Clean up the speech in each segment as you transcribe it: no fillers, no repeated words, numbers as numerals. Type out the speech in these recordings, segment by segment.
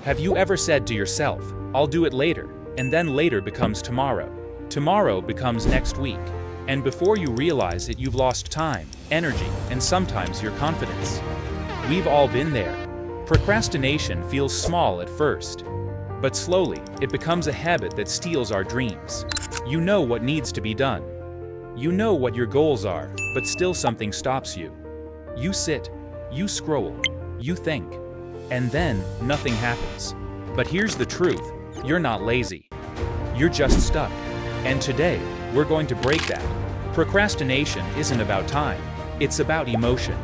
Have you ever said to yourself, "I'll do it later," and then later becomes tomorrow? Tomorrow becomes next week. And before you realize it, you've lost time, energy, and sometimes your confidence. We've all been there. Procrastination feels small at first, but slowly it becomes a habit that steals our dreams. You know what needs to be done. You know what your goals are, but still something stops you. You sit, you scroll, you think, and then nothing happens. But here's the truth, you're not lazy. You're just stuck. And today, we're going to break that. Procrastination isn't about time, it's about emotion.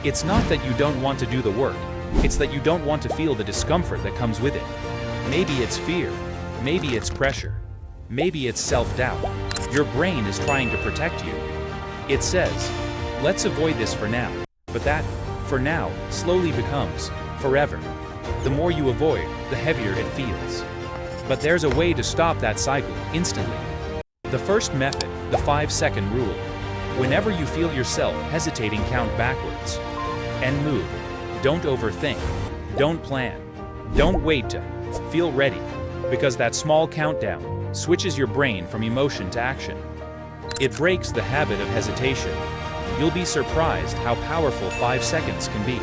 It's not that you don't want to do the work, it's that you don't want to feel the discomfort that comes with it. Maybe it's fear, maybe it's pressure, maybe it's self-doubt. Your brain is trying to protect you. It says, let's avoid this for now. But that, for now, slowly becomes forever. The more you avoid, the heavier it feels. But there's a way to stop that cycle instantly. The first method, the 5-second rule. Whenever you feel yourself hesitating, count backwards. And move. Don't overthink. Don't plan. Don't wait to feel ready. Because that small countdown switches your brain from emotion to action. It breaks the habit of hesitation. You'll be surprised how powerful 5 seconds can be.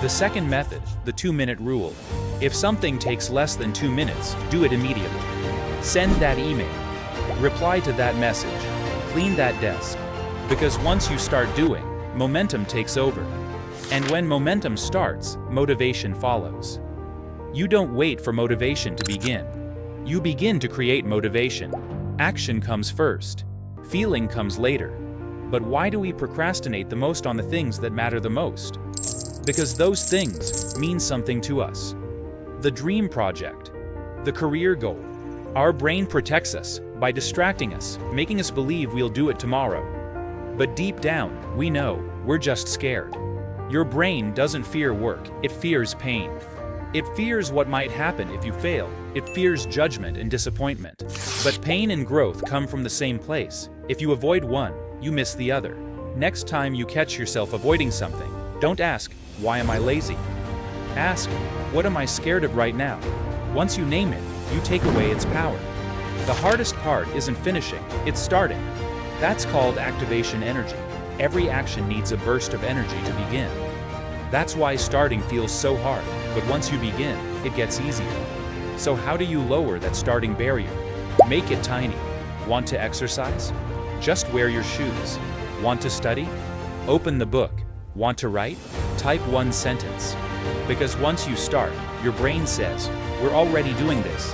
The second method, the 2-minute rule. If something takes less than 2 minutes, do it immediately. Send that email. Reply to that message. Clean that desk. Because once you start doing, momentum takes over. And when momentum starts, motivation follows. You don't wait for motivation to begin. You begin to create motivation. Action comes first. Feeling comes later. But why do we procrastinate the most on the things that matter the most? Because those things mean something to us. The dream project, the career goal. Our brain protects us by distracting us, making us believe we'll do it tomorrow. But deep down, we know we're just scared. Your brain doesn't fear work, it fears pain. It fears what might happen if you fail. It fears judgment and disappointment. But pain and growth come from the same place. If you avoid one, you miss the other. Next time you catch yourself avoiding something, don't ask, "Why am I lazy?" Ask, "What am I scared of right now?" Once you name it, you take away its power. The hardest part isn't finishing, it's starting. That's called activation energy. Every action needs a burst of energy to begin. That's why starting feels so hard, but once you begin, it gets easier. So how do you lower that starting barrier? Make it tiny. Want to exercise? Just wear your shoes. Want to study? Open the book. Want to write? Type one sentence. Because once you start, your brain says, "We're already doing this."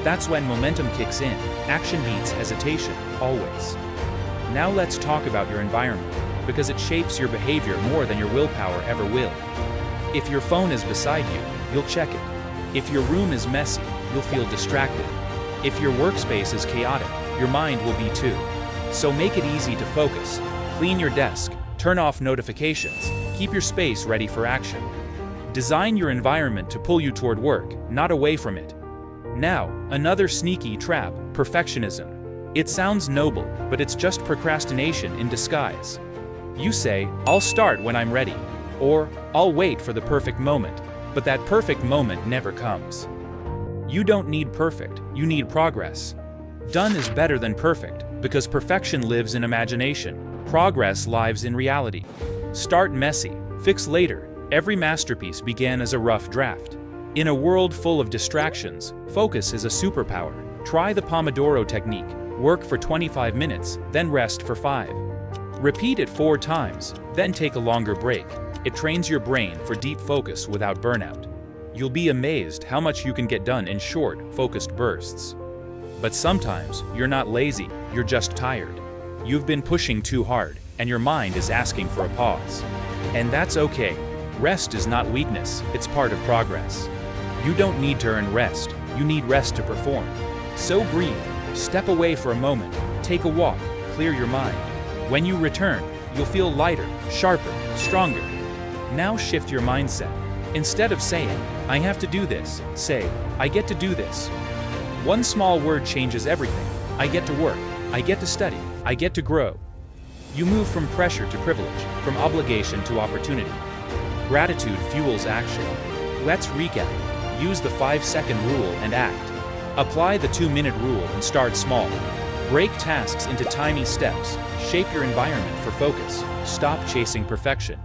That's when momentum kicks in. Action beats hesitation, always. Now let's talk about your environment, because it shapes your behavior more than your willpower ever will. If your phone is beside you, you'll check it. If your room is messy, you'll feel distracted. If your workspace is chaotic, your mind will be too. So make it easy to focus. Clean your desk, turn off notifications, keep your space ready for action. Design your environment to pull you toward work, not away from it. Now, another sneaky trap, perfectionism. It sounds noble, but it's just procrastination in disguise. You say, "I'll start when I'm ready," or "I'll wait for the perfect moment," but that perfect moment never comes. You don't need perfect, you need progress. Done is better than perfect, because perfection lives in imagination. Progress lives in reality. Start messy, fix later. Every masterpiece began as a rough draft. In a world full of distractions, focus is a superpower. Try the Pomodoro technique. Work for 25 minutes, then rest for 5. Repeat it 4 times, then take a longer break. It trains your brain for deep focus without burnout. You'll be amazed how much you can get done in short, focused bursts. But sometimes, you're not lazy, you're just tired. You've been pushing too hard, and your mind is asking for a pause. And that's okay. Rest is not weakness, it's part of progress. You don't need to earn rest, you need rest to perform. So breathe, step away for a moment, take a walk, clear your mind. When you return, you'll feel lighter, sharper, stronger. Now shift your mindset. Instead of saying, "I have to do this," say, "I get to do this." One small word changes everything. I get to work, I get to study, I get to grow. You move from pressure to privilege, from obligation to opportunity. Gratitude fuels action. Let's recap. Use the 5-second rule and act. Apply the 2-minute rule and start small. Break tasks into tiny steps. Shape your environment for focus. Stop chasing perfection.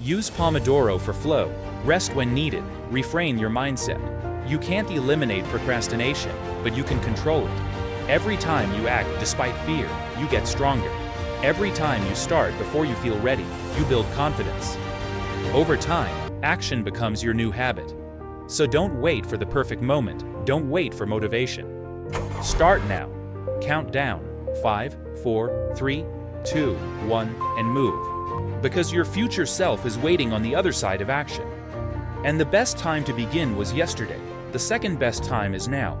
Use Pomodoro for flow. Rest when needed. Reframe your mindset. You can't eliminate procrastination, but you can control it. Every time you act despite fear, you get stronger. Every time you start before you feel ready, you build confidence. Over time, action becomes your new habit. So don't wait for the perfect moment. Don't wait for motivation. Start now. Count down. 5, 4, 3, 2, 1, and move. Because your future self is waiting on the other side of action. And the best time to begin was yesterday. The second best time is now.